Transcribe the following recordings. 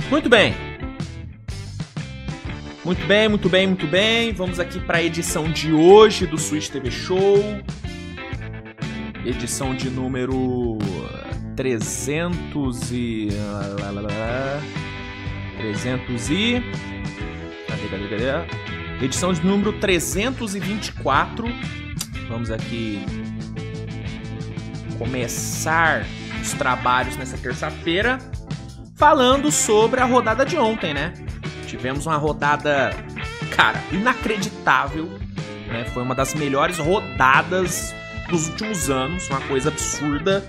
Muito bem. Muito bem, muito bem, muito bem. Vamos aqui para a edição de hoje do Switch TV Show. Edição de número 300 e... Cadê? Edição de número 324. Vamos aqui começar os trabalhos nessa terça-feira falando sobre a rodada de ontem, né? Tivemos uma rodada, cara, inacreditável, né? Foi uma das melhores rodadas dos últimos anos, uma coisa absurda.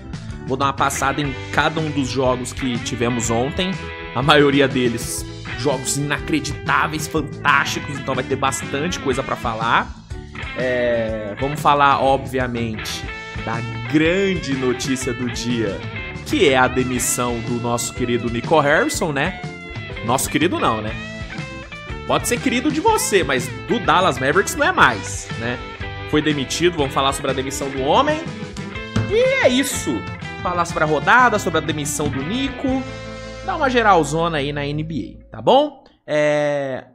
Vou dar uma passada em cada um dos jogos que tivemos ontem. A maioria deles, jogos inacreditáveis, fantásticos, então vai ter bastante coisa pra falar. Vamos falar, obviamente, da grande notícia do dia, que é a demissão do nosso querido Nico Harrison, né? Nosso querido não, né? Pode ser querido de você, mas do Dallas Mavericks não é mais, né? Foi demitido, vamos falar sobre a demissão do homem. E é isso. Falar sobre a rodada, sobre a demissão do Nico. Dá uma geralzona aí na NBA, tá bom?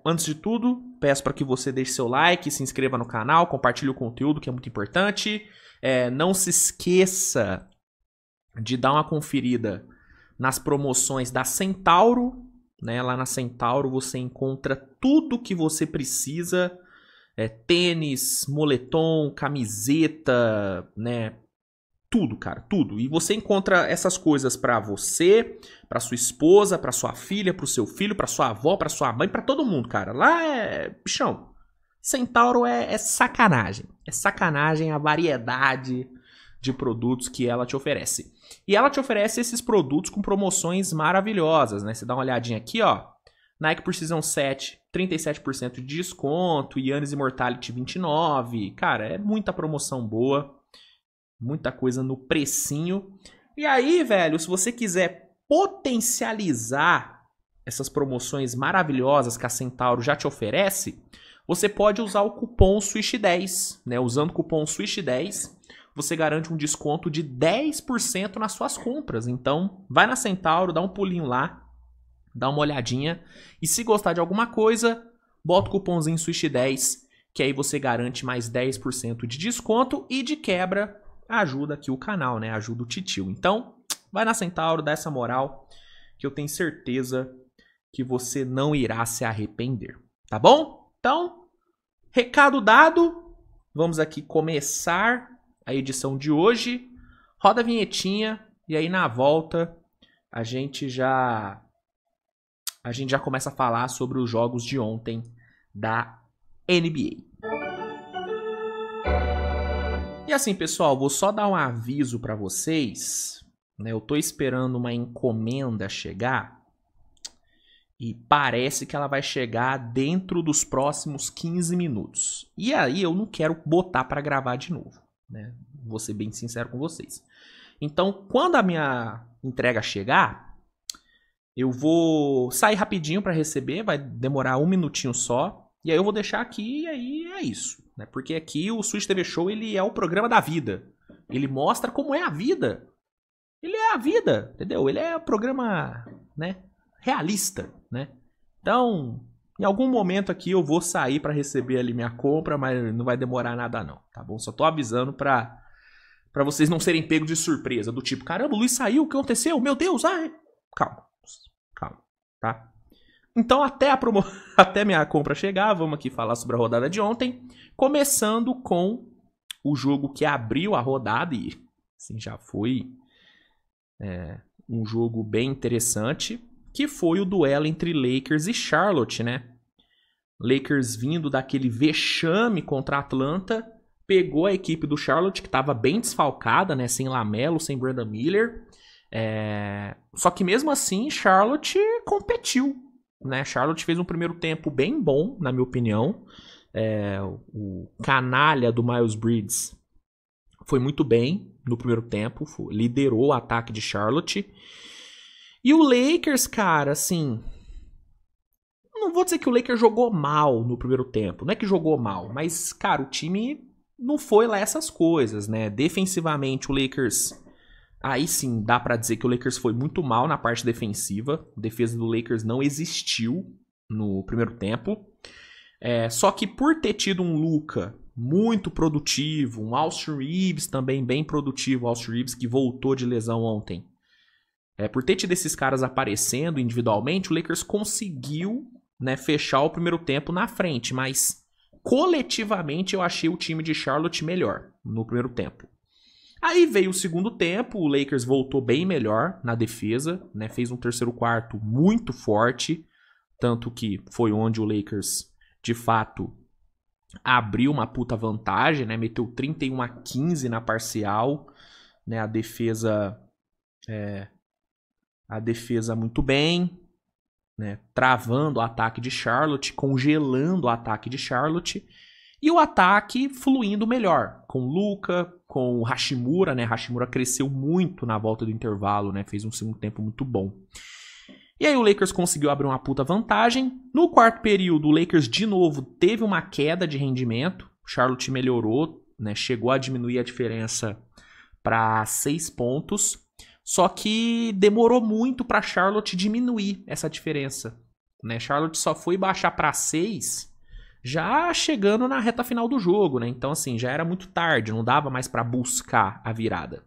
Antes de tudo, peço para que você deixe seu like, se inscreva no canal, compartilhe o conteúdo, que é muito importante. Não se esqueça de dar uma conferida nas promoções da Centauro, né? Lá na Centauro você encontra tudo que você precisa, tênis, moletom, camiseta, né? Tudo, cara, tudo. E você encontra essas coisas pra você, pra sua esposa, pra sua filha, pro seu filho, pra sua avó, pra sua mãe, pra todo mundo, cara. Lá bichão, Centauro é sacanagem. É sacanagem a variedade de produtos que ela te oferece. E ela te oferece esses produtos com promoções maravilhosas, né? Você dá uma olhadinha aqui, ó. Nike Precision 7, 37% de desconto. Yannis Immortality, 29%. Cara, é muita promoção boa. Muita coisa no precinho. E aí, velho, se você quiser potencializar essas promoções maravilhosas que a Centauro já te oferece, você pode usar o cupom SWISH10, né? Usando o cupom SWISH10, você garante um desconto de 10% nas suas compras. Então, vai na Centauro, dá um pulinho lá, dá uma olhadinha. E se gostar de alguma coisa, bota o cupomzinho SWISH10, que aí você garante mais 10% de desconto e de quebra ajuda aqui o canal, né? Ajuda o titio. Então, vai na Centauro, dá essa moral, que eu tenho certeza que você não irá se arrepender. Tá bom? Então, recado dado, vamos aqui começar a edição de hoje. Roda a vinhetinha e aí na volta a gente já começa a falar sobre os jogos de ontem da NBA. E assim, pessoal, vou só dar um aviso para vocês, né? Eu tô esperando uma encomenda chegar e parece que ela vai chegar dentro dos próximos 15 minutos. E aí eu não quero botar para gravar de novo, né? Vou ser bem sincero com vocês. Então, quando a minha entrega chegar, eu vou sair rapidinho para receber, vai demorar um minutinho só. E aí eu vou deixar aqui e aí é isso, né? Porque aqui o Switch TV Show, ele é o programa da vida. Ele mostra como é a vida. Ele é a vida, entendeu? Ele é o programa, né, realista, né? Então, em algum momento aqui eu vou sair para receber ali minha compra, mas não vai demorar nada não, tá bom? Só tô avisando pra vocês não serem pegos de surpresa, do tipo, caramba, o Luiz saiu, o que aconteceu? Meu Deus, ai... Calma, tá? Então, até minha compra chegar, vamos aqui falar sobre a rodada de ontem, começando com o jogo que abriu a rodada, e assim, já foi um jogo bem interessante, que foi o duelo entre Lakers e Charlotte, né? Lakers vindo daquele vexame contra a Atlanta, pegou a equipe do Charlotte, que estava bem desfalcada, né? Sem LaMelo, sem Brandon Miller. Só que mesmo assim, Charlotte competiu, né? Charlotte fez um primeiro tempo bem bom, na minha opinião. O canalha do Miles Bridges foi muito bem no primeiro tempo, liderou o ataque de Charlotte. E o Lakers, cara, assim... Não vou dizer que o Lakers jogou mal no primeiro tempo, não é que jogou mal, mas, cara, o time não foi lá essas coisas, né? Defensivamente, o Lakers Aí sim, dá pra dizer que o Lakers foi muito mal na parte defensiva. A defesa do Lakers não existiu no primeiro tempo. Só que por ter tido um Luka muito produtivo, um Austin Reeves também bem produtivo, Austin Reeves que voltou de lesão ontem. Por ter tido esses caras aparecendo individualmente, o Lakers conseguiu, né, fechar o primeiro tempo na frente, mas coletivamente eu achei o time de Charlotte melhor no primeiro tempo. Aí veio o segundo tempo, o Lakers voltou bem melhor na defesa, né, fez um terceiro quarto muito forte, tanto que foi onde o Lakers, de fato, abriu uma puta vantagem, né, meteu 31-15 na parcial, né, a defesa muito bem, né, travando o ataque de Charlotte, congelando o ataque de Charlotte, e o ataque fluindo melhor, com o Luka, com o Hachimura, né? Hachimura cresceu muito na volta do intervalo, né? Fez um segundo tempo muito bom. E aí o Lakers conseguiu abrir uma puta vantagem. No quarto período, o Lakers de novo teve uma queda de rendimento. O Charlotte melhorou, né? Chegou a diminuir a diferença para 6 pontos. Só que demorou muito para Charlotte diminuir essa diferença, né? Charlotte só foi baixar para 6 já chegando na reta final do jogo, né? Então, assim, já era muito tarde, não dava mais para buscar a virada.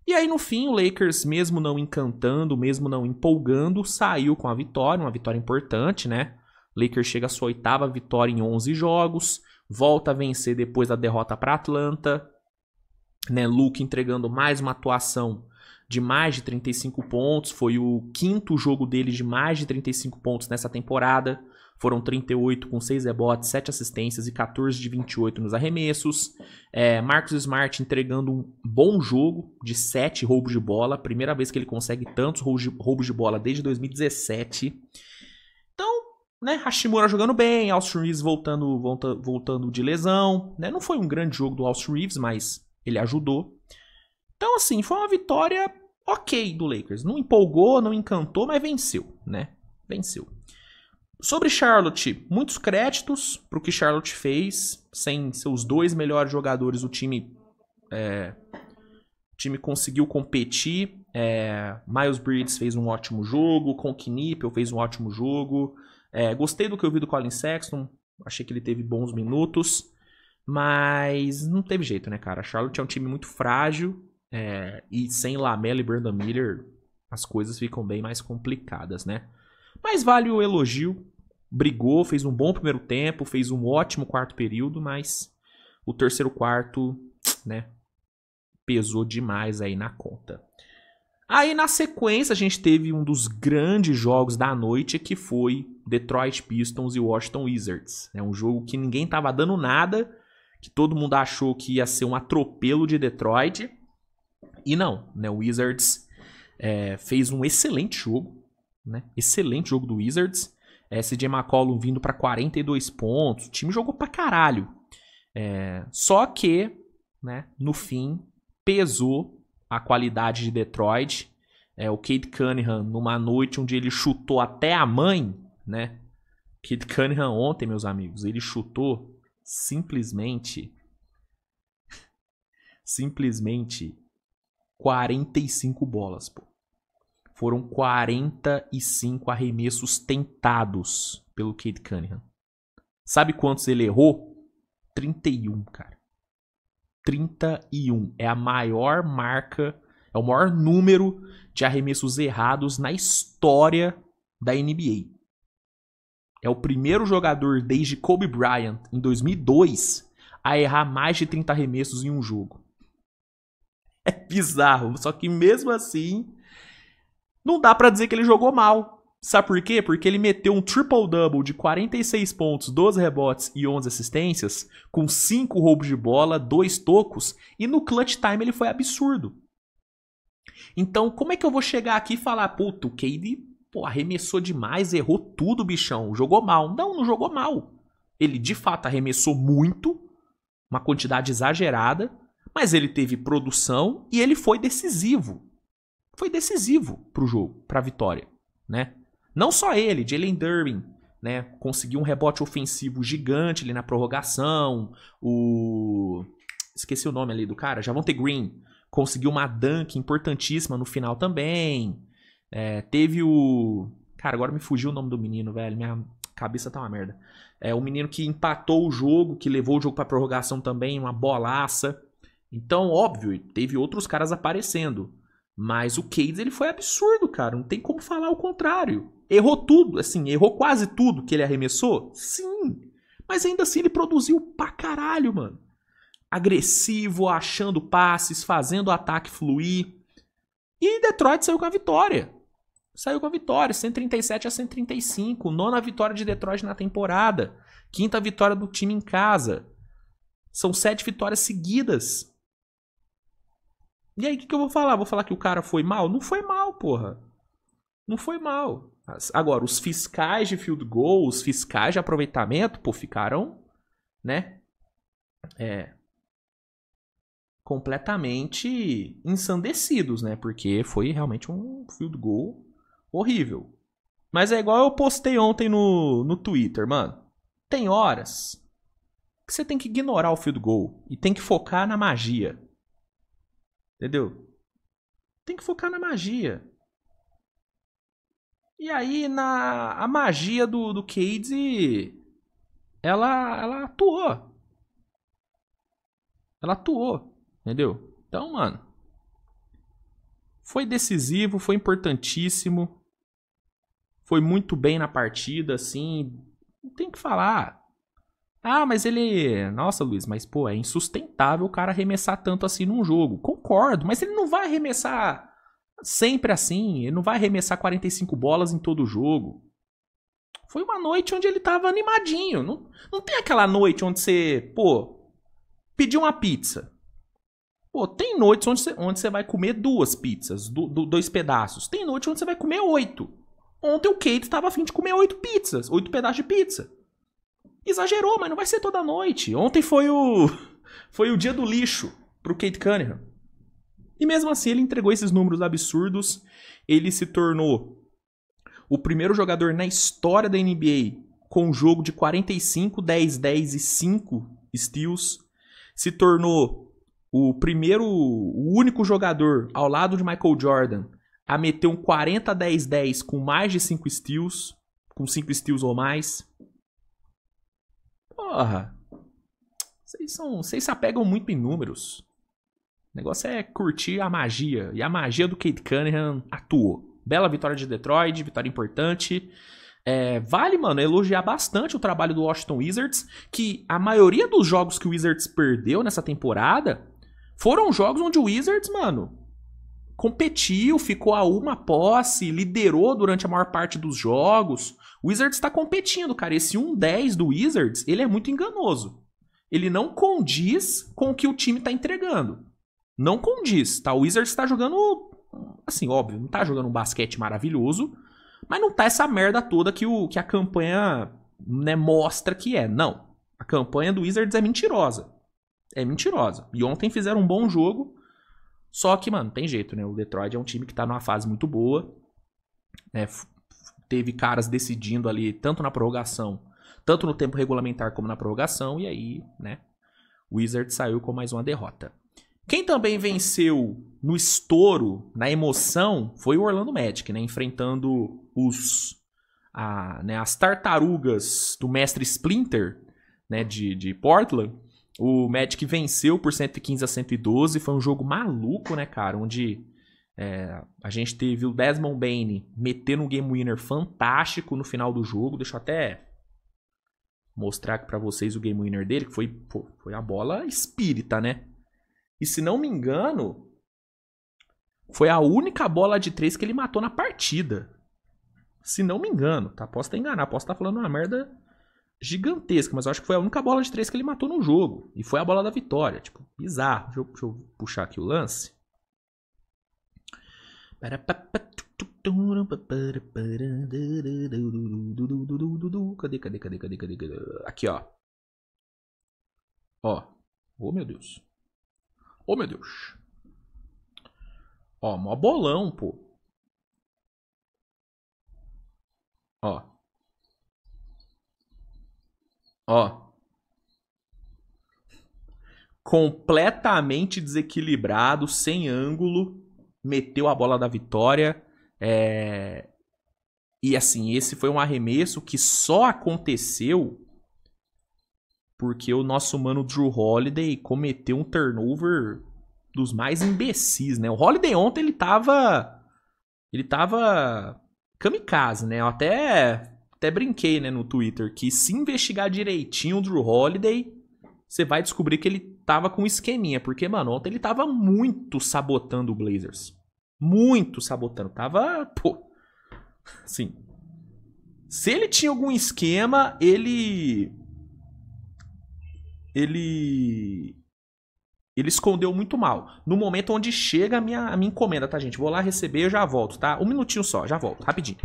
E aí, no fim, o Lakers, mesmo não encantando, mesmo não empolgando, saiu com a vitória, uma vitória importante, né? O Lakers chega à sua 8ª vitória em 11 jogos, volta a vencer depois da derrota para Atlanta, né? Luke entregando mais uma atuação de mais de 35 pontos, foi o 5º jogo dele de mais de 35 pontos nessa temporada. Foram 38 com 6 rebotes, 7 assistências e 14 de 28 nos arremessos. Marcus Smart entregando um bom jogo de 7 roubos de bola. Primeira vez que ele consegue tantos roubos de bola desde 2017. Então, né, Hachimura jogando bem, Austin Reeves voltando de lesão. Né? Não foi um grande jogo do Austin Reeves, mas ele ajudou. Então, assim, foi uma vitória ok do Lakers. Não empolgou, não encantou, mas venceu, né? Venceu. Sobre Charlotte, muitos créditos para o que Charlotte fez. Sem seus 2 melhores jogadores, o time conseguiu competir. Miles Bridges fez um ótimo jogo, Conk Nippel fez um ótimo jogo. Gostei do que eu vi do Colin Sexton, achei que ele teve bons minutos. Mas não teve jeito, né, cara? Charlotte é um time muito frágil. E sem Lamelo e Brandon Miller, as coisas ficam bem mais complicadas, né? Mas vale o elogio. Brigou, fez um bom primeiro tempo, fez um ótimo quarto período, mas o terceiro quarto, né, pesou demais aí na conta. Aí na sequência a gente teve um dos grandes jogos da noite, que foi Detroit Pistons e Washington Wizards. É um jogo que ninguém tava dando nada, que todo mundo achou que ia ser um atropelo de Detroit. E não, né? O Wizards fez um excelente jogo, né? Excelente jogo do Wizards. CJ McCollum vindo para 42 pontos. O time jogou pra caralho. Só que, né, no fim, pesou a qualidade de Detroit. O Cade Cunningham, numa noite onde ele chutou até a mãe, né? Cade Cunningham ontem, meus amigos, ele chutou simplesmente 45 bolas, pô. Foram 45 arremessos tentados pelo Cade Cunningham. Sabe quantos ele errou? 31, cara. 31. É a maior marca, é o maior número de arremessos errados na história da NBA. É o primeiro jogador desde Kobe Bryant, em 2002, a errar mais de 30 arremessos em um jogo. É bizarro, só que mesmo assim, não dá pra dizer que ele jogou mal. Sabe por quê? Porque ele meteu um triple-double de 46 pontos, 12 rebotes e 11 assistências, com 5 roubos de bola, 2 tocos, e no clutch time ele foi absurdo. Então, como é que eu vou chegar aqui e falar, puta, o Cade, arremessou demais, errou tudo, bichão, jogou mal? Não jogou mal. Ele, de fato, arremessou muito, uma quantidade exagerada, mas ele teve produção e ele foi decisivo. Foi decisivo pro jogo, pra vitória, né? Não só ele, Jalen Duren, né? Conseguiu um rebote ofensivo gigante ali na prorrogação. Esqueci o nome ali do cara, Javonte Green. conseguiu uma dunk importantíssima no final também. Teve o... Cara, agora me fugiu o nome do menino, velho. Minha cabeça tá uma merda. O menino que empatou o jogo, que levou o jogo pra prorrogação também, uma bolaça. Então, óbvio, teve outros caras aparecendo. Mas o Cades, ele foi absurdo, cara. Não tem como falar o contrário. Errou tudo, assim, errou quase tudo que ele arremessou? Sim. Mas ainda assim ele produziu pra caralho, mano. Agressivo, achando passes, fazendo o ataque fluir. E Detroit saiu com a vitória. Saiu com a vitória, 137-135. Nona vitória de Detroit na temporada. Quinta vitória do time em casa. São 7 vitórias seguidas. E aí, o que eu vou falar? Vou falar que o cara foi mal? Não foi mal, porra. Não foi mal. Agora, os fiscais de field goal, os fiscais de aproveitamento, pô, ficaram, né? Completamente ensandecidos, né? Porque foi realmente um field goal horrível. Mas é igual eu postei ontem no Twitter, mano. Tem horas que você tem que ignorar o field goal e tem que focar na magia. Entendeu? Tem que focar na magia. E aí, a magia do Cade, ela atuou. Ela atuou, entendeu? Então, mano, foi decisivo, foi importantíssimo. Foi muito bem na partida, assim. Não tem o que falar. Ah, mas ele... Nossa, Luiz, mas, pô, é insustentável o cara arremessar tanto assim num jogo. Concordo, mas ele não vai arremessar sempre assim. Ele não vai arremessar 45 bolas em todo o jogo. Foi uma noite onde ele tava animadinho. Não tem aquela noite onde você, pô, pediu uma pizza. Pô, tem noites onde você vai comer 2 pizzas, 2 pedaços. Tem noite onde você vai comer 8. Ontem o Kate tava a fim de comer 8 pizzas, 8 pedaços de pizza. Exagerou, mas não vai ser toda noite. Ontem foi o dia do lixo pro Cade Cunningham. E mesmo assim ele entregou esses números absurdos. Ele se tornou o primeiro jogador na história da NBA com um jogo de 45, 10, 10 e 5 steals. Se tornou o único jogador ao lado de Michael Jordan a meter um 40, 10, 10 com mais de 5 steals. Com 5 steals ou mais. Porra. Vocês se apegam muito em números. O negócio é curtir a magia. E a magia do Cade Cunningham atuou. Bela vitória de Detroit, vitória importante. Vale, mano, elogiar bastante o trabalho do Washington Wizards, que a maioria dos jogos que o Wizards perdeu nessa temporada foram jogos onde o Wizards, mano, competiu, ficou a uma posse, liderou durante a maior parte dos jogos. O Wizards tá competindo, cara. Esse 1-10 do Wizards, ele é muito enganoso. Ele não condiz com o que o time tá entregando. Não condiz, tá? O Wizards tá jogando, assim, óbvio, não tá jogando um basquete maravilhoso, mas não tá essa merda toda que a campanha, né, mostra que é. Não. A campanha do Wizards é mentirosa. É mentirosa. E ontem fizeram um bom jogo, só que, mano, tem jeito, né? O Detroit é um time que tá numa fase muito boa, né? Teve caras decidindo ali, tanto na prorrogação, tanto no tempo regulamentar como na prorrogação, e aí, né, o Wizards saiu com mais uma derrota. Quem também venceu no estouro, na emoção, foi o Orlando Magic, né? Enfrentando as tartarugas do mestre Splinter, né? De Portland. O Magic venceu por 115-112. Foi um jogo maluco, né, cara? Onde a gente teve o Desmond Bane metendo um game winner fantástico no final do jogo. Deixa eu até mostrar aqui pra vocês o game winner dele, que foi a bola espírita, né? E se não me engano, foi a única bola de 3 que ele matou na partida. Se não me engano, tá? Posso estar enganado, posso estar falando uma merda gigantesca, mas eu acho que foi a única bola de 3 que ele matou no jogo. E foi a bola da vitória. Tipo, bizarro. Deixa eu puxar aqui o lance. Cadê? Aqui, ó. Ó. Oh, meu Deus. Oh, meu Deus. Ó, mó bolão, pô. Ó. Ó. completamente desequilibrado, sem ângulo, meteu a bola da vitória. E assim, esse foi um arremesso que só aconteceu porque o nosso mano Jrue Holiday cometeu um turnover dos mais imbecis, né? O Holiday ontem ele tava kamikaze, né? Eu até brinquei, né, no Twitter que se investigar direitinho o Jrue Holiday, você vai descobrir que ele tava com um esqueminha, porque, mano, ontem ele tava muito sabotando o Blazers. Muito sabotando. Tava, assim, se ele tinha algum esquema, ele escondeu muito mal. No momento onde chega a minha encomenda, tá, gente? Vou lá receber e eu já volto, tá? Um minutinho só, já volto, rapidinho.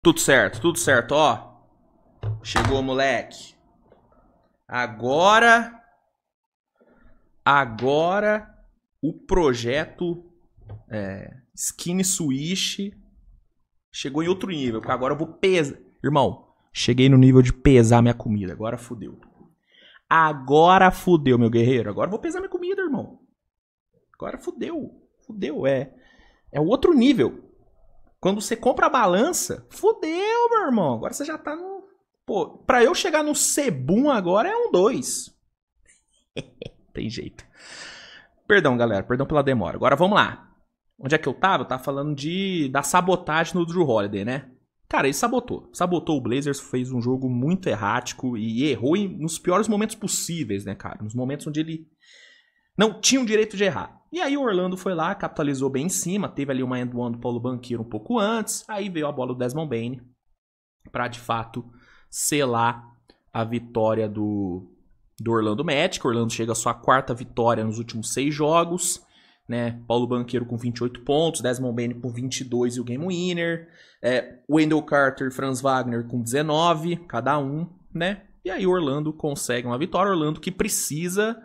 Tudo certo, ó. Chegou, moleque. Agora o projeto Skinny Switch chegou em outro nível, porque agora eu vou pesar. Irmão, cheguei no nível de pesar minha comida. Agora fudeu. Agora fudeu, meu guerreiro. Agora eu vou pesar minha comida, irmão. Agora fudeu. Fudeu, é o outro nível. Quando você compra a balança, fudeu, meu irmão. Agora você já tá no... Pô, pra eu chegar no Sebum agora é um 2. Tem jeito. Perdão, galera. Perdão pela demora. Agora vamos lá. Onde é que eu tava? Eu tava falando da sabotagem no Jrue Holiday, né? Cara, ele sabotou. Sabotou o Blazers, fez um jogo muito errático e errou nos piores momentos possíveis, né, cara? Nos momentos onde ele não tinha o direito de errar. E aí o Orlando foi lá, capitalizou bem em cima, teve ali uma end-one do Paulo Banchero um pouco antes, aí veio a bola do Desmond Bane pra, de fato, selar a vitória do Orlando Magic. O Orlando chega à sua quarta vitória nos últimos 6 jogos, né? Paulo Banchero com 28 pontos, Desmond Bane com 22 e o game winner, Wendell Carter e Franz Wagner com 19 cada um, né? E aí o Orlando consegue uma vitória, Orlando que precisa,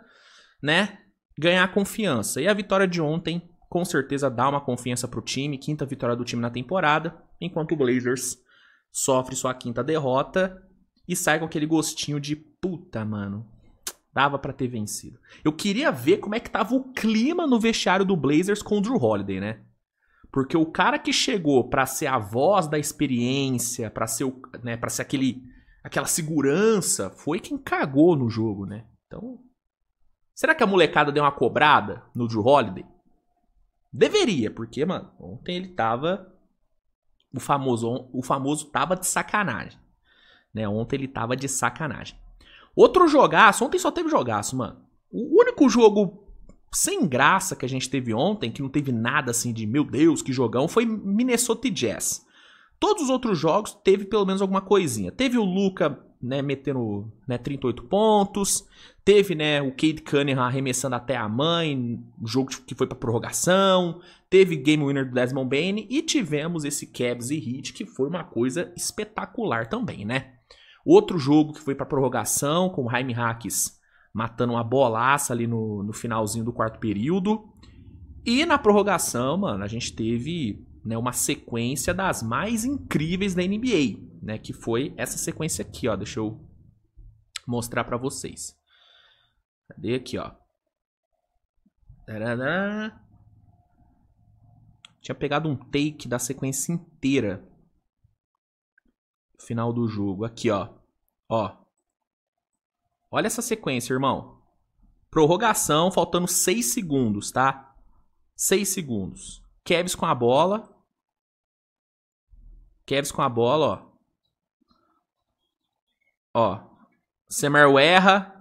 né, ganhar confiança. E a vitória de ontem, com certeza, dá uma confiança pro time. Quinta vitória do time na temporada. Enquanto o Blazers sofre sua quinta derrota e sai com aquele gostinho de puta, mano. Dava pra ter vencido. Eu queria ver como é que tava o clima no vestiário do Blazers com o Jrue Holiday, né? Porque o cara que chegou pra ser a voz da experiência, pra ser, pra ser aquela segurança, foi quem cagou no jogo, né? Então... será que a molecada deu uma cobrada no Jrue Holiday? Deveria, porque, mano, ontem ele tava... O famoso tava de sacanagem. Né? Ontem ele tava de sacanagem. Outro jogaço, ontem só teve jogaço, mano. O único jogo sem graça que a gente teve ontem, que não teve nada assim de, meu Deus, que jogão, foi Minnesota Jazz. Todos os outros jogos teve pelo menos alguma coisinha. Teve o Luka né, metendo, né, 38 pontos. Teve, né, o Cade Cunningham arremessando até a mãe, o jogo que foi pra prorrogação. Teve game winner do Desmond Bane. E tivemos esse Cavs e Heat, que foi uma coisa espetacular também, né? Outro jogo que foi pra prorrogação, com o Jaime Jaques matando uma bolaça ali no finalzinho do quarto período. E na prorrogação, mano, a gente teve, né, uma sequência das mais incríveis da NBA, né, que foi essa sequência aqui, ó. Deixa eu mostrar pra vocês. Cadê aqui, ó? Tarará. Tinha pegado um take da sequência inteira. Final do jogo. Aqui, ó. Ó. Olha essa sequência, irmão. Prorrogação, faltando 6 segundos, tá? 6 segundos. Cavs com a bola. Cavs com a bola, ó. Ó. Samuel erra.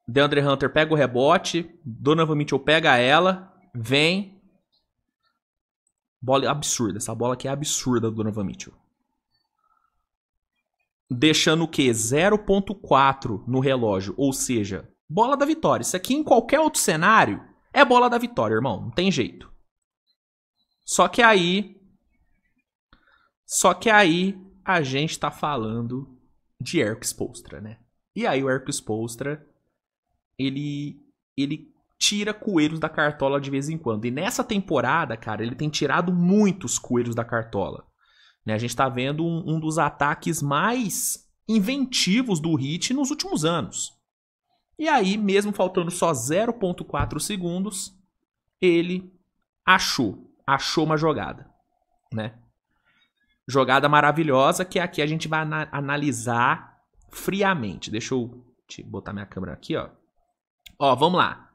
DeAndre Hunter pega o rebote. Donovan Mitchell pega ela. Vem. Bola absurda. Essa bola aqui é absurda do Donovan Mitchell. Deixando o quê? 0.4 no relógio. Ou seja, bola da vitória. Isso aqui em qualquer outro cenário é bola da vitória, irmão. Não tem jeito. Só que aí a gente tá falando de Erik Spoelstra, né? E aí o Erik Spoelstra, ele tira coelhos da cartola de vez em quando. E nessa temporada, cara, ele tem tirado muitos coelhos da cartola. Né? A gente tá vendo um dos ataques mais inventivos do Heat nos últimos anos. E aí, mesmo faltando só 0.4 segundos, ele achou uma jogada, né? Jogada maravilhosa que aqui a gente vai analisar friamente. Deixa eu botar minha câmera aqui, ó. Ó, vamos lá.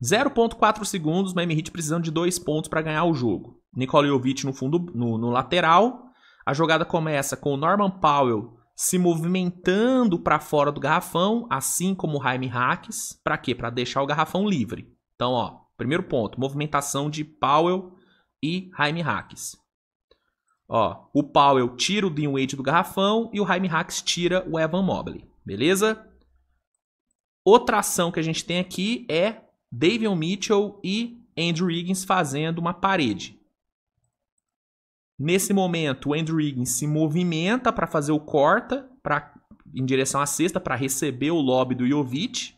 0.4 segundos, Miami Heat precisando de 2 pontos para ganhar o jogo. Nikola Jovic no fundo, no lateral. A jogada começa com o Norman Powell se movimentando para fora do garrafão, assim como o Jaime Jaques. Para quê? Para deixar o garrafão livre. Então, ó, primeiro ponto, movimentação de Powell e Jaime Jaques. Ó, o Powell tira o Dean Wade do garrafão e o Jaime Jaques tira o Evan Mobley. Beleza? Outra ação que a gente tem aqui é Davion Mitchell e Andrew Wiggins fazendo uma parede. Nesse momento, o Andrew Wiggins se movimenta para fazer o corta em direção à cesta para receber o lob do Jovic.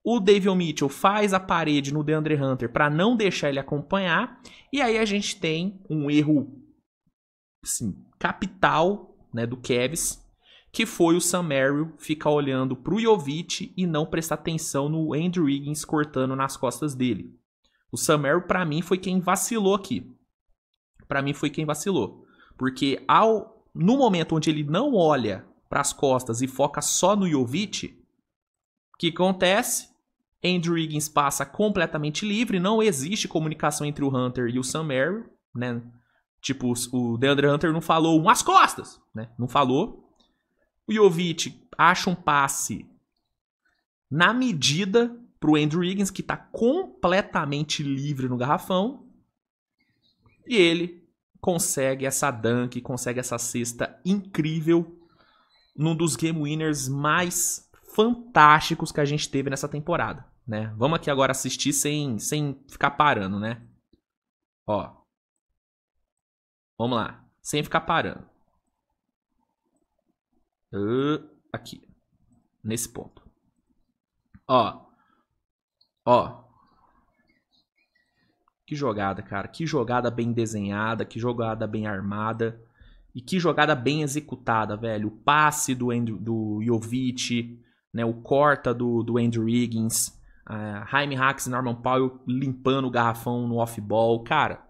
O Davion Mitchell faz a parede no DeAndre Hunter para não deixar ele acompanhar. E aí a gente tem um erro assim, capital, né, do Cavs, que foi o Sam Merrill ficar olhando para o Jovic e não prestar atenção no Andrew Wiggins cortando nas costas dele. O Sam Merrill, para mim, foi quem vacilou aqui. Para mim foi quem vacilou. Porque no momento onde ele não olha para as costas e foca só no Jovic, o que acontece? Andrew Wiggins passa completamente livre, não existe comunicação entre o Hunter e o Sam Merrill, né? Tipo, o DeAndre Hunter não falou as costas, né? Não falou. O Jovic acha um passe na medida pro Andrew Wiggins, que tá completamente livre no garrafão. E ele consegue essa dunk, consegue essa cesta incrível num dos game winners mais fantásticos que a gente teve nessa temporada, né? Vamos aqui agora assistir sem ficar parando, né? Ó. Vamos lá. Sem ficar parando. Aqui. Nesse ponto. Ó. Ó. Que jogada, cara. Que jogada bem desenhada. Que jogada bem armada. E que jogada bem executada, velho. O passe do Jovic, né? O corta do Andrew Wiggins. Jaime Jaques e Norman Powell limpando o garrafão no off-ball. Cara,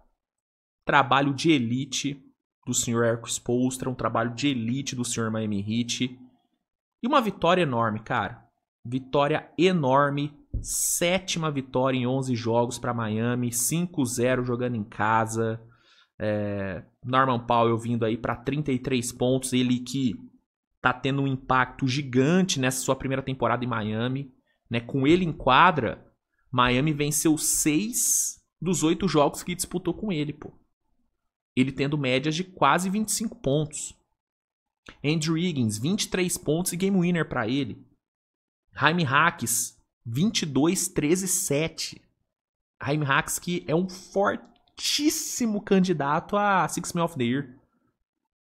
trabalho de elite do Sr. Erik Spoelstra. Um trabalho de elite do Sr. Miami Heat. E uma vitória enorme, cara. Vitória enorme. 7ª vitória em 11 jogos para Miami, 5-0 jogando em casa. Norman Powell vindo aí para 33 pontos, ele que tá tendo um impacto gigante nessa sua primeira temporada em Miami, né? Com ele em quadra, Miami venceu 6 dos 8 jogos que disputou com ele, pô. Ele tendo médias de quase 25 pontos. Andrew Wiggins, 23 pontos e game winner pra ele. Jaime Hacks, 22, 13, 7. Jaime Hacks que é um fortíssimo candidato a Six Man of the Year.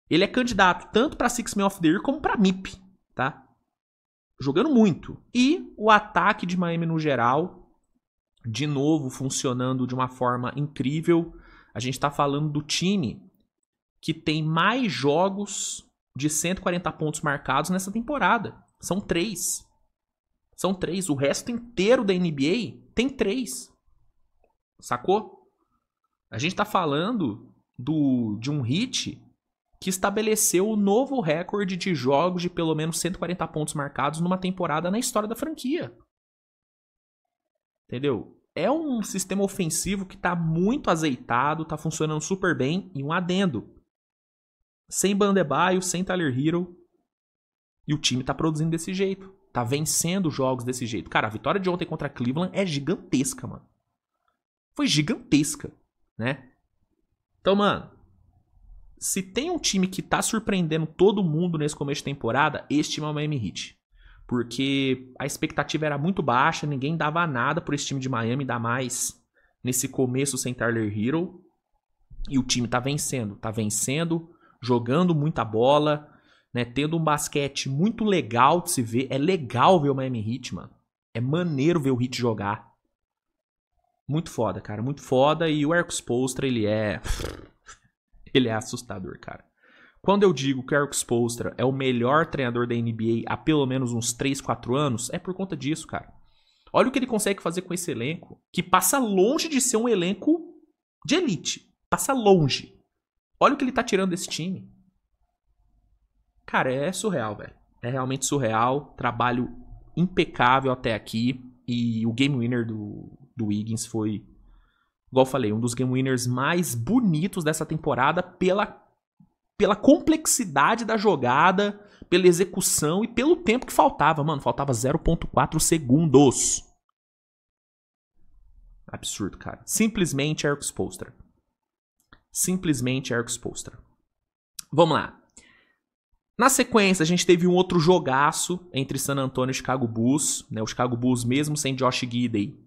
Ele é candidato tanto pra Six Man of the Year como pra MIP, tá? Jogando muito. E o ataque de Miami no geral, de novo funcionando de uma forma incrível. A gente tá falando do time que tem mais jogos de 140 pontos marcados nessa temporada. São 3. São 3. O resto inteiro da NBA tem 3. Sacou? A gente tá falando de um Heat que estabeleceu o novo recorde de jogos de pelo menos 140 pontos marcados numa temporada na história da franquia. Entendeu? É um sistema ofensivo que tá muito azeitado, tá funcionando super bem. E um adendo. Sem Bam Adebayo, sem Tyler Hero. E o time tá produzindo desse jeito. Tá vencendo jogos desse jeito. Cara, a vitória de ontem contra Cleveland é gigantesca, mano. Foi gigantesca, né? Então, mano, se tem um time que tá surpreendendo todo mundo nesse começo de temporada, esse time é o Miami Heat. Porque a expectativa era muito baixa, ninguém dava nada por esse time de Miami, ainda mais nesse começo sem Tyler Hero. E o time tá vencendo, jogando muita bola, né, tendo um basquete muito legal de se ver. É legal ver o Miami Heat, mano. É maneiro ver o Heat jogar. Muito foda, cara, muito foda. E o Erik Spoelstra, ele é assustador, cara. Quando eu digo que o Erik Spoelstra é o melhor treinador da NBA há pelo menos uns 3, 4 anos, é por conta disso, cara. Olha o que ele consegue fazer com esse elenco, que passa longe de ser um elenco de elite. Passa longe. Olha o que ele tá tirando desse time. Cara, é surreal, velho. É realmente surreal. Trabalho impecável até aqui. E o game winner do Wiggins foi, igual eu falei, um dos game winners mais bonitos dessa temporada pela complexidade da jogada, pela execução e pelo tempo que faltava. Mano, faltava 0.4 segundos. Absurdo, cara. Simplesmente Erik Spoelstra. Simplesmente Erik Spoelstra. Vamos lá. Na sequência, a gente teve um outro jogaço entre San Antonio e Chicago Bulls. Né? O Chicago Bulls, mesmo sem Josh Giddey,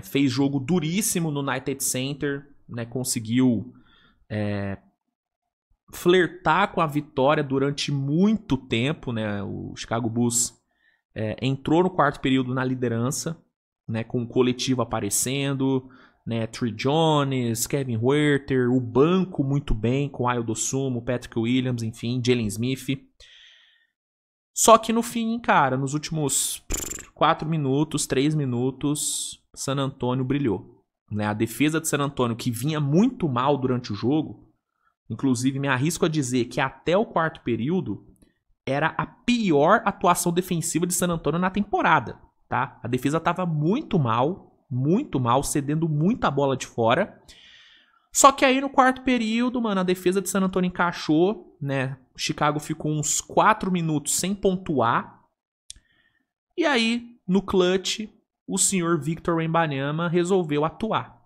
fez jogo duríssimo no United Center. Né? Conseguiu flertar com a vitória durante muito tempo. Né? O Chicago Bulls entrou no quarto período na liderança, né? Com o coletivo aparecendo, né? Trey Jones, Kevin Huerter, o banco muito bem, com Ayo Dosunmu, Patrick Williams, enfim, Jalen Smith. Só que no fim, cara, nos últimos 4 minutos, 3 minutos, San Antonio brilhou. Né? A defesa de San Antonio, que vinha muito mal durante o jogo, inclusive me arrisco a dizer que até o quarto período era a pior atuação defensiva de San Antonio na temporada. Tá? A defesa estava muito mal, cedendo muita bola de fora. Só que aí no quarto período, mano, a defesa de San Antonio encaixou, né? Chicago ficou uns 4 minutos sem pontuar. E aí, no clutch, o senhor Victor Wembanyama resolveu atuar,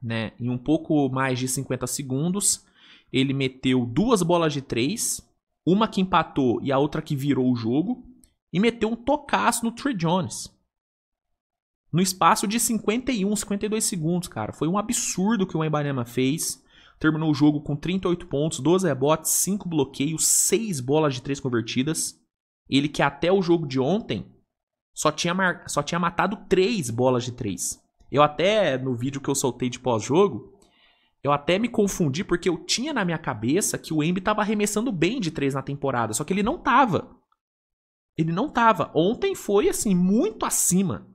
né? Em um pouco mais de 50 segundos, ele meteu 2 bolas de 3, uma que empatou e a outra que virou o jogo, e meteu um tocaço no Trey Jones. No espaço de 51, 52 segundos, cara. Foi um absurdo que o Wembanyama fez. Terminou o jogo com 38 pontos, 12 rebotes, 5 bloqueios, 6 bolas de 3 convertidas. Ele que até o jogo de ontem só tinha matado 3 bolas de 3. Eu até, no vídeo que eu soltei de pós-jogo, eu até me confundi porque eu tinha na minha cabeça que o Embi estava arremessando bem de 3 na temporada. Só que ele não tava. Ele não tava. Ontem foi, assim, muito acima.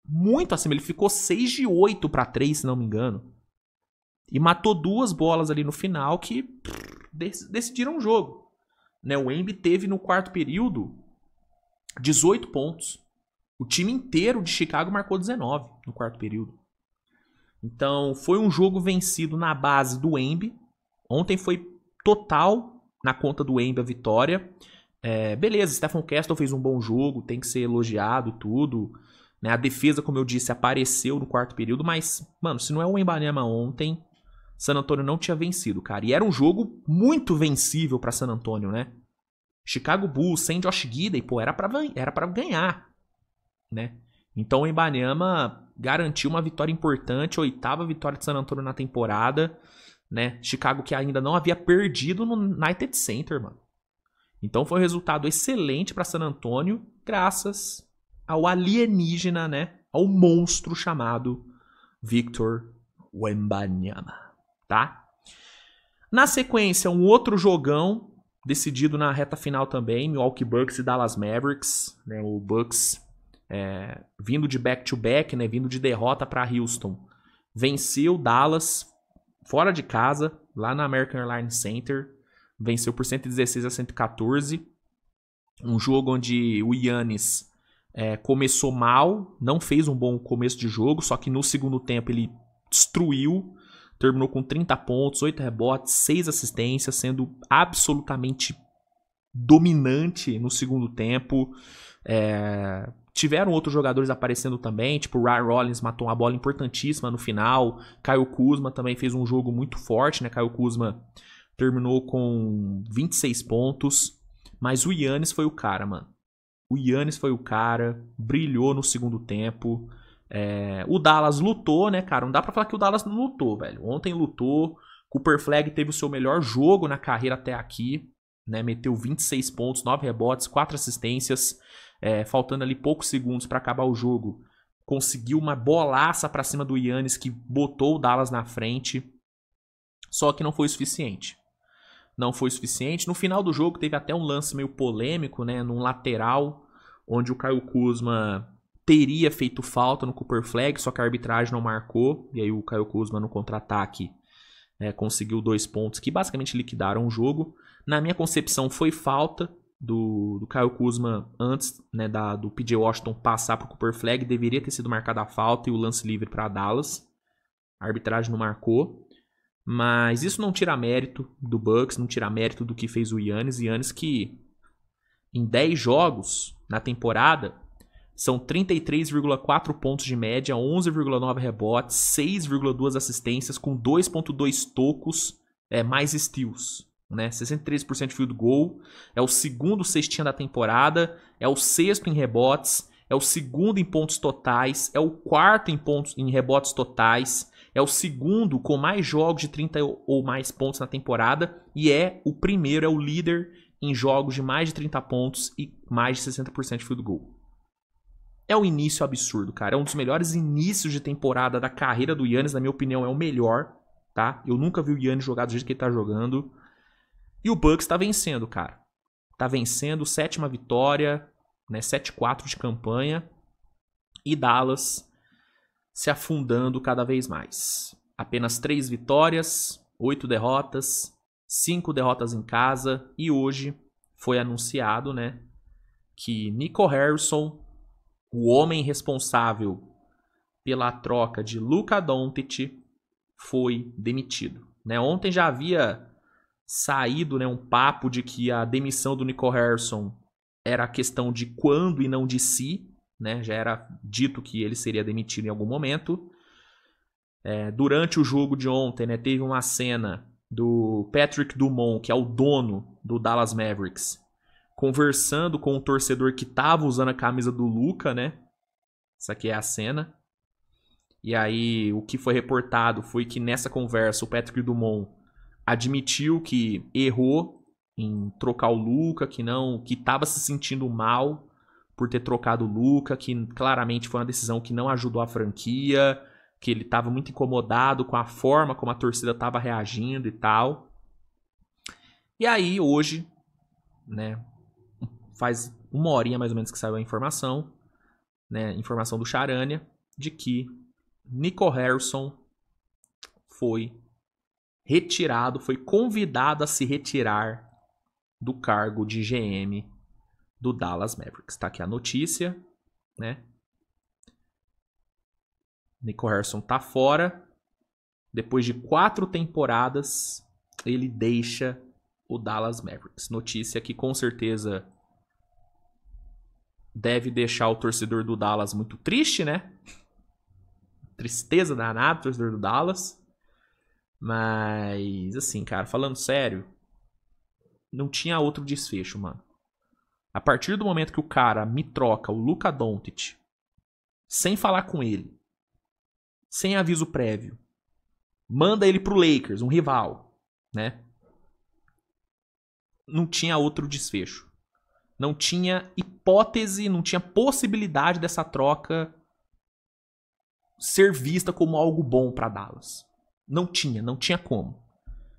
Muito acima. Ele ficou 6 de 8 para 3, se não me engano. E matou 2 bolas ali no final que decidiram o jogo. Né? O Embi teve no quarto período 18 pontos. O time inteiro de Chicago marcou 19 no quarto período. Então foi um jogo vencido na base do Embi. Ontem foi total na conta do Embi a vitória. Beleza, Stephen Castle fez um bom jogo, tem que ser elogiado tudo. Né? A defesa, como eu disse, apareceu no quarto período, mas, mano, se não é o Wembanyama ontem, San Antonio não tinha vencido, cara. E era um jogo muito vencível pra San Antonio, né? Chicago Bulls sem Josh Giddey, pô, era pra ganhar, né? Então o Wembanyama garantiu uma vitória importante, 8ª vitória de San Antonio na temporada, né? Chicago que ainda não havia perdido no United Center, mano. Então foi um resultado excelente para San Antonio, graças ao alienígena, né? Ao monstro chamado Victor Wembanyama, tá? Na sequência, um outro jogão decidido na reta final também, Milwaukee Bucks e Dallas Mavericks, né? O Bucks vindo de back-to-back, né? Vindo de derrota para Houston, venceu Dallas fora de casa, lá na American Airlines Center, venceu por 116-114, um jogo onde o Giannis começou mal, não fez um bom começo de jogo, só que no segundo tempo ele destruiu, terminou com 30 pontos, 8 rebotes, 6 assistências, sendo absolutamente dominante no segundo tempo. Tiveram outros jogadores aparecendo também, tipo o Ryan Rollins matou uma bola importantíssima no final, Kyle Kuzma também fez um jogo muito forte, né? Kyle Kuzma terminou com 26 pontos, mas o Giannis foi o cara, mano. O Giannis foi o cara, brilhou no segundo tempo. O Dallas lutou, né, cara? Não dá pra falar que o Dallas não lutou, velho. Ontem lutou. Cooper Flag teve o seu melhor jogo na carreira até aqui, né? Meteu 26 pontos, 9 rebotes, 4 assistências. Faltando ali poucos segundos pra acabar o jogo. Conseguiu uma bolaça pra cima do Giannis que botou o Dallas na frente. Só que não foi o suficiente. Não foi o suficiente. No final do jogo teve até um lance meio polêmico, né? Num lateral, onde o Kyle Kuzma teria feito falta no Cooper Flag, só que a arbitragem não marcou. E aí o Kyle Kuzma no contra-ataque conseguiu 2 pontos que basicamente liquidaram o jogo. Na minha concepção foi falta do Kyle Kuzma antes, né, do PJ Washington passar para o Cooper Flag. Deveria ter sido marcada a falta e o lance livre para Dallas. A arbitragem não marcou. Mas isso não tira mérito do Bucks, não tira mérito do que fez o Giannis. Giannis que em 10 jogos na temporada são 33,4 pontos de média, 11,9 rebotes, 6,2 assistências com 2,2 tocos, mais steals, né? 63% de field goal, é o segundo cestinha da temporada, é o sexto em rebotes, é o segundo em pontos totais, é o quarto em rebotes totais. É o segundo com mais jogos de 30 ou mais pontos na temporada. E é o primeiro, é o líder em jogos de mais de 30 pontos e mais de 60% de field goal. É um início absurdo, cara. É um dos melhores inícios de temporada da carreira do Giannis. Na minha opinião, é o melhor, tá? Eu nunca vi o Giannis jogar do jeito que ele tá jogando. E o Bucks tá vencendo, cara. Tá vencendo, 7ª vitória, né? 7-4 de campanha. E Dallas se afundando cada vez mais. Apenas 3 vitórias, 8 derrotas, 5 derrotas em casa. E hoje foi anunciado, né, que Nico Harrison, o homem responsável pela troca de Luka Doncic, foi demitido. Né? Ontem já havia saído, né, um papo de que a demissão do Nico Harrison era questão de quando e não de se. Né, já era dito que ele seria demitido em algum momento. Durante o jogo de ontem, né, teve uma cena do Patrick Dumont, que é o dono do Dallas Mavericks, conversando com o torcedor que estava usando a camisa do Luka, né? Essa aqui é a cena. E aí, o que foi reportado foi que nessa conversa o Patrick Dumont admitiu que errou em trocar o Luka, que estava se sentindo mal por ter trocado o Luka, que claramente foi uma decisão que não ajudou a franquia, que ele estava muito incomodado com a forma como a torcida estava reagindo e tal. E aí, hoje, né, faz 1 horinha mais ou menos que saiu a informação, né, informação do Charania, de que Nico Harrison foi retirado, foi convidado a se retirar do cargo de GM do Dallas Mavericks. Tá aqui a notícia, né? Nico Harrison tá fora. Depois de 4 temporadas, ele deixa o Dallas Mavericks. Notícia que com certeza deve deixar o torcedor do Dallas muito triste, né? Tristeza danada, torcedor do Dallas. Mas, assim, cara, falando sério, não tinha outro desfecho, mano. A partir do momento que o cara me troca o Luka Doncic, sem falar com ele, sem aviso prévio, manda ele pro Lakers, um rival, né? Não tinha outro desfecho. Não tinha hipótese, não tinha possibilidade dessa troca ser vista como algo bom para Dallas. Não tinha como.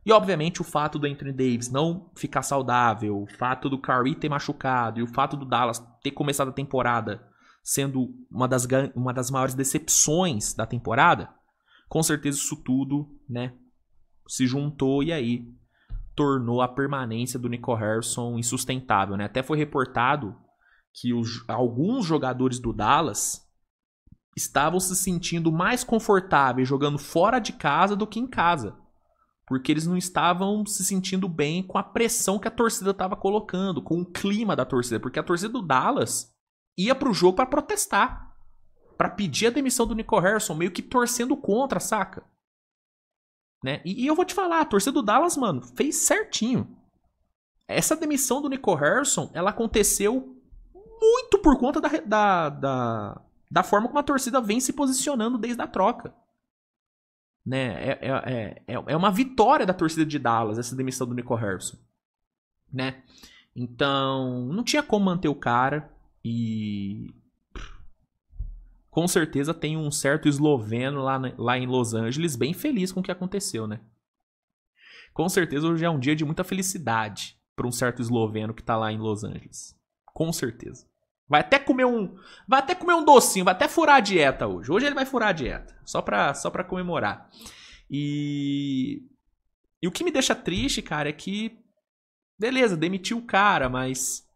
E obviamente o fato do Anthony Davis não ficar saudável, o fato do Curry ter machucado e o fato do Dallas ter começado a temporada sendo uma das maiores decepções da temporada, com certeza isso tudo, né, se juntou e aí tornou a permanência do Nico Harrison insustentável, né? Até foi reportado que alguns jogadores do Dallas estavam se sentindo mais confortáveis jogando fora de casa do que em casa. Porque eles não estavam se sentindo bem com a pressão que a torcida estava colocando, com o clima da torcida. Porque a torcida do Dallas ia pro jogo para protestar, para pedir a demissão do Nico Harrison, meio que torcendo contra, saca? Né? E eu vou te falar, a torcida do Dallas, mano, fez certinho. Essa demissão do Nico Harrison, ela aconteceu muito por conta da forma como a torcida vem se posicionando desde a troca. Né? É uma vitória da torcida de Dallas, essa demissão do Nico Harrison. Né? Então, não tinha como manter o cara e... Com certeza tem um certo esloveno lá em Los Angeles bem feliz com o que aconteceu, né? Com certeza hoje é um dia de muita felicidade para um certo esloveno que tá lá em Los Angeles. Com certeza. Vai até comer um docinho, vai até furar a dieta hoje. Hoje ele vai furar a dieta, só pra comemorar. E o que me deixa triste, cara, é que beleza, demitiu o cara, mas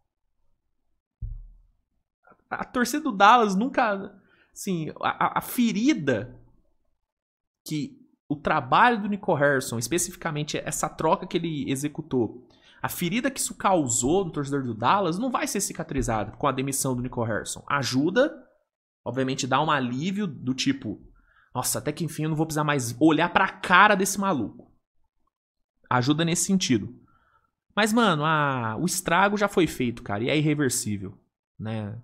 a torcida do Dallas nunca... Assim, a ferida que o trabalho do Nico Harrison, especificamente essa troca que ele executou, a ferida que isso causou no torcedor do Dallas não vai ser cicatrizada com a demissão do Nico Harrison. Ajuda, obviamente dá um alívio do tipo, nossa, até que enfim eu não vou precisar mais olhar pra cara desse maluco. Ajuda nesse sentido. Mas, mano, o estrago já foi feito, cara, e é irreversível, né?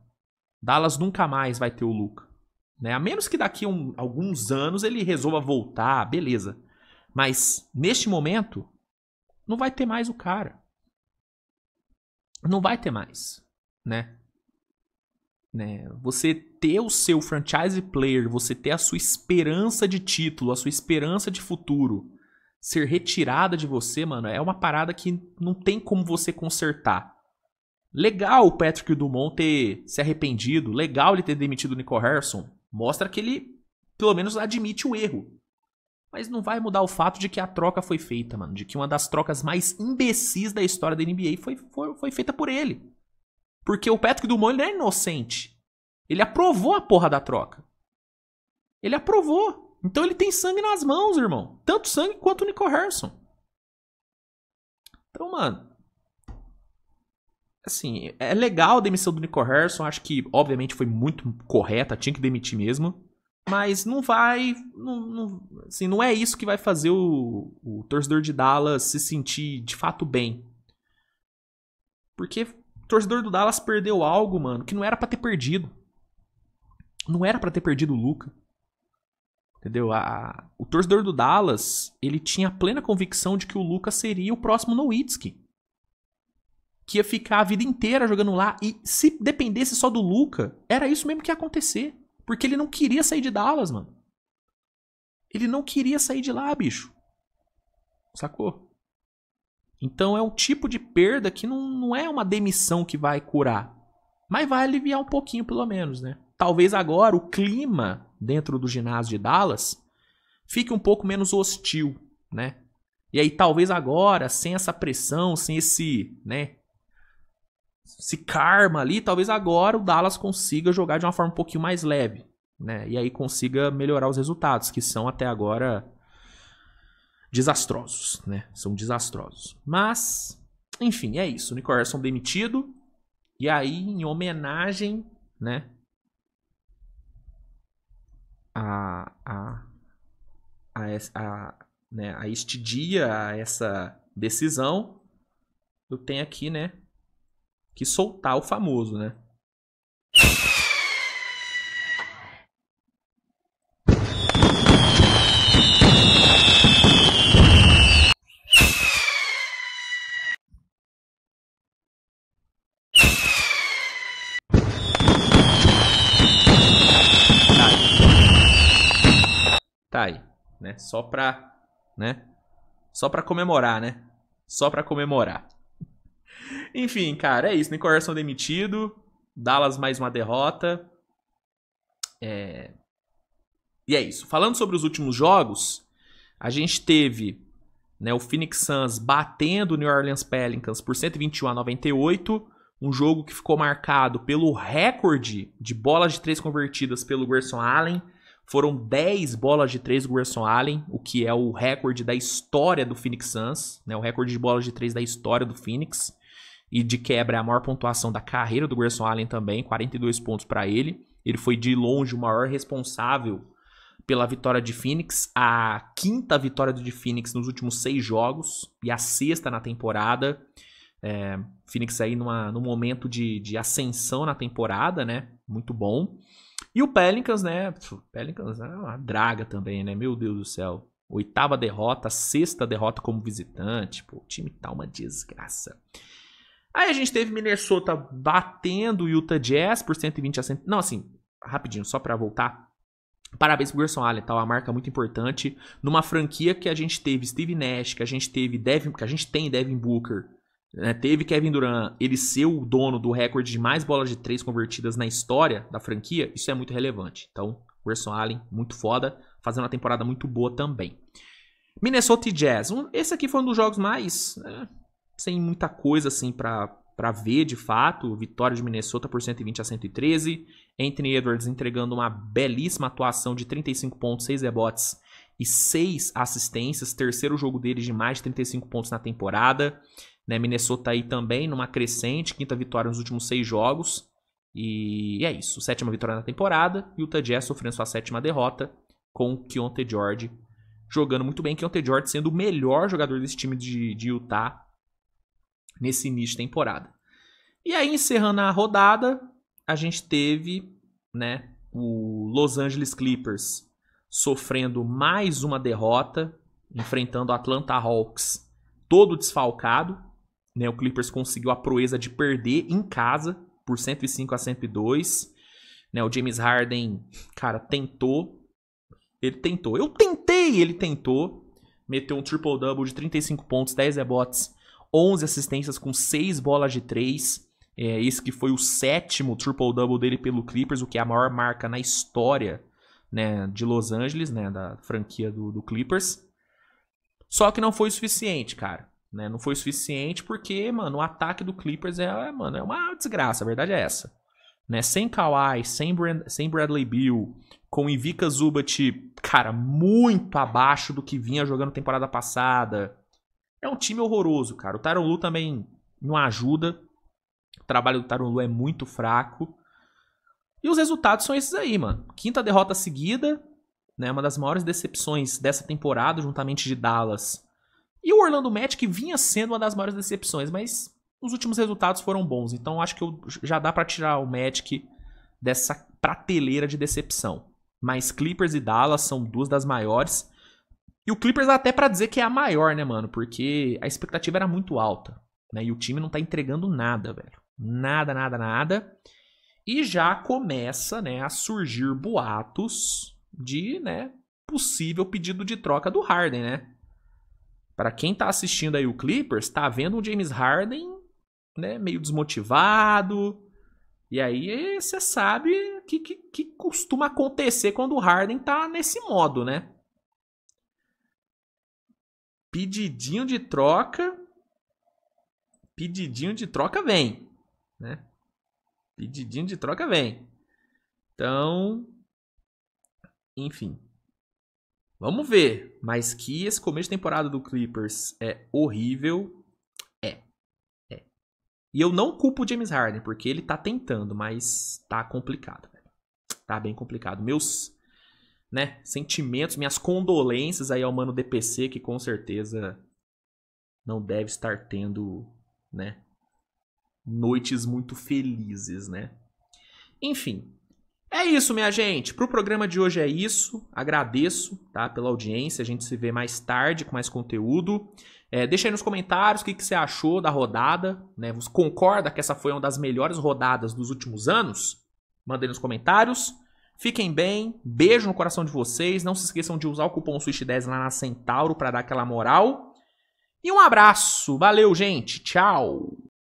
Dallas nunca mais vai ter o Luka. Né? A menos que daqui a alguns anos ele resolva voltar, beleza. Mas, neste momento, não vai ter mais o cara. Não vai ter mais. Né? Você ter o seu franchise player, você ter a sua esperança de título, a sua esperança de futuro ser retirada de você, mano, é uma parada que não tem como você consertar. Legal o Patrick Dumont ter se arrependido, legal ele ter demitido o Nico Harrison. Mostra que ele, pelo menos, admite o erro. Mas não vai mudar o fato de que a troca foi feita, mano. De que uma das trocas mais imbecis da história da NBA foi feita por ele. Porque o Patrick Dumont ele não é inocente. Ele aprovou a porra da troca. Ele aprovou. Então ele tem sangue nas mãos, irmão. Tanto sangue quanto o Nico Harrison. Então, mano... Assim, é legal a demissão do Nico Harrison. Acho que, obviamente, foi muito correta. Tinha que demitir mesmo. Mas não vai... assim, não é isso que vai fazer o torcedor de Dallas se sentir, de fato, bem. Porque o torcedor do Dallas perdeu algo, mano, que não era pra ter perdido. Não era pra ter perdido o Luka. Entendeu? O torcedor do Dallas, ele tinha plena convicção de que o Luka seria o próximo Nowitzki. Que ia ficar a vida inteira jogando lá. E se dependesse só do Luka, era isso mesmo que ia acontecer. Porque ele não queria sair de Dallas, mano. Ele não queria sair de lá, bicho. Sacou? Então é um tipo de perda que não é uma demissão que vai curar. Mas vai aliviar um pouquinho, pelo menos, né? Talvez agora o clima dentro do ginásio de Dallas fique um pouco menos hostil, né? E aí talvez agora, sem essa pressão, sem esse, né? Esse karma ali, talvez agora o Dallas consiga jogar de uma forma um pouquinho mais leve, né? E aí consiga melhorar os resultados, que são até agora desastrosos, né? São desastrosos. Mas, enfim, é isso. O Nico Harrison demitido. E aí, em homenagem, né? A este dia, a essa decisão, eu tenho aqui, né? que soltar o famoso, né? Tá aí, né? Só pra comemorar, né? Só pra comemorar. Enfim, cara, é isso. Nick Harrison demitido. Dallas mais uma derrota. E é isso. Falando sobre os últimos jogos, a gente teve, né, o Phoenix Suns batendo o New Orleans Pelicans por 121-98. Um jogo que ficou marcado pelo recorde de bolas de 3 convertidas pelo Grayson Allen. Foram 10 bolas de 3 do Grayson Allen, o que é o recorde da história do Phoenix Suns, né? O recorde de bolas de 3 da história do Phoenix. E de quebra é a maior pontuação da carreira do Grayson Allen também, 42 pontos para ele. Ele foi de longe o maior responsável pela vitória de Phoenix, a 5ª vitória de Phoenix nos últimos 6 jogos e a 6ª na temporada. Phoenix aí num momento de ascensão na temporada, né? Muito bom. E o Pelicans, né? Pelicans é uma draga também, né? Meu Deus do céu. 8ª derrota, 6ª derrota como visitante. Pô, o time tá uma desgraça. Aí a gente teve Minnesota batendo o Utah Jazz por 120-100. Não, assim, rapidinho, só pra voltar. Parabéns pro Grayson Allen, tá? Uma marca muito importante. Numa franquia que a gente teve Steve Nash, que a gente tem Devin Booker, né? Teve Kevin Durant, ele ser o dono do recorde de mais bolas de 3 convertidas na história da franquia, isso é muito relevante. Então, Grayson Allen, muito foda, fazendo uma temporada muito boa também. Minnesota e Jazz. Esse aqui foi um dos jogos mais... sem muita coisa assim pra ver de fato. Vitória de Minnesota por 120-113. Anthony Edwards entregando uma belíssima atuação de 35 pontos, 6 rebotes e 6 assistências. Terceiro jogo dele de mais de 35 pontos na temporada. Né, Minnesota aí também numa crescente. 5ª vitória nos últimos 6 jogos. E é isso. 7ª vitória na temporada. E o Utah Jazz sofrendo sua 7ª derrota com o Keyonte George jogando muito bem. Keyonte George sendo o melhor jogador desse time de Utah nesse início de temporada. E aí, encerrando a rodada, a gente teve, né, o Los Angeles Clippers sofrendo mais uma derrota, enfrentando o Atlanta Hawks todo desfalcado. Né, o Clippers conseguiu a proeza de perder em casa por 105-102. Né, o James Harden, cara, tentou. Ele tentou. Ele tentou. Meteu um triple-double de 35 pontos, 10 rebotes, 11 assistências com 6 bolas de 3. Esse que foi o 7º triple-double dele pelo Clippers, o que é a maior marca na história, né, de Los Angeles, né, da franquia do Clippers. Só que não foi o suficiente, cara. Né? Não foi o suficiente porque, mano, o ataque do Clippers é uma desgraça, a verdade é essa. Né? Sem Kawhi, sem Bradley Beal, com Ivica Zubac, cara, muito abaixo do que vinha jogando temporada passada. É um time horroroso, cara. O Tyronn Lue também não ajuda. O trabalho do Tyronn Lue é muito fraco. E os resultados são esses aí, mano. 5ª derrota seguida, né? Uma das maiores decepções dessa temporada, juntamente de Dallas. E o Orlando Magic vinha sendo uma das maiores decepções, mas os últimos resultados foram bons. Então acho que já dá pra tirar o Magic dessa prateleira de decepção. Mas Clippers e Dallas são duas das maiores. E o Clippers até pra dizer que é a maior, né, mano? Porque a expectativa era muito alta, né? E o time não tá entregando nada, velho. Nada, nada, nada. E já começa, né, a surgir boatos de, né, possível pedido de troca do Harden, né? Pra quem tá assistindo aí o Clippers, tá vendo o James Harden, né, meio desmotivado. E aí você sabe que costuma acontecer quando o Harden tá nesse modo, né? Pedidinho de troca vem, né? Pedidinho de troca vem. Então, enfim. Vamos ver. Mas que esse começo de temporada do Clippers é horrível. É. E eu não culpo o James Harden, porque ele tá tentando, mas tá complicado, velho. Tá bem complicado. Meus, né, sentimentos, minhas condolências aí ao mano DPC, que com certeza não deve estar tendo, né, noites muito felizes, né? Enfim, é isso, minha gente. Pro programa de hoje é isso. Agradeço, tá, pela audiência. A gente se vê mais tarde com mais conteúdo. Deixa aí nos comentários o que você achou da rodada, né? Você concorda que essa foi uma das melhores rodadas dos últimos anos? Manda aí nos comentários. Fiquem bem, beijo no coração de vocês. Não se esqueçam de usar o cupom SWITCH10 lá na Centauro para dar aquela moral. E um abraço. Valeu, gente. Tchau.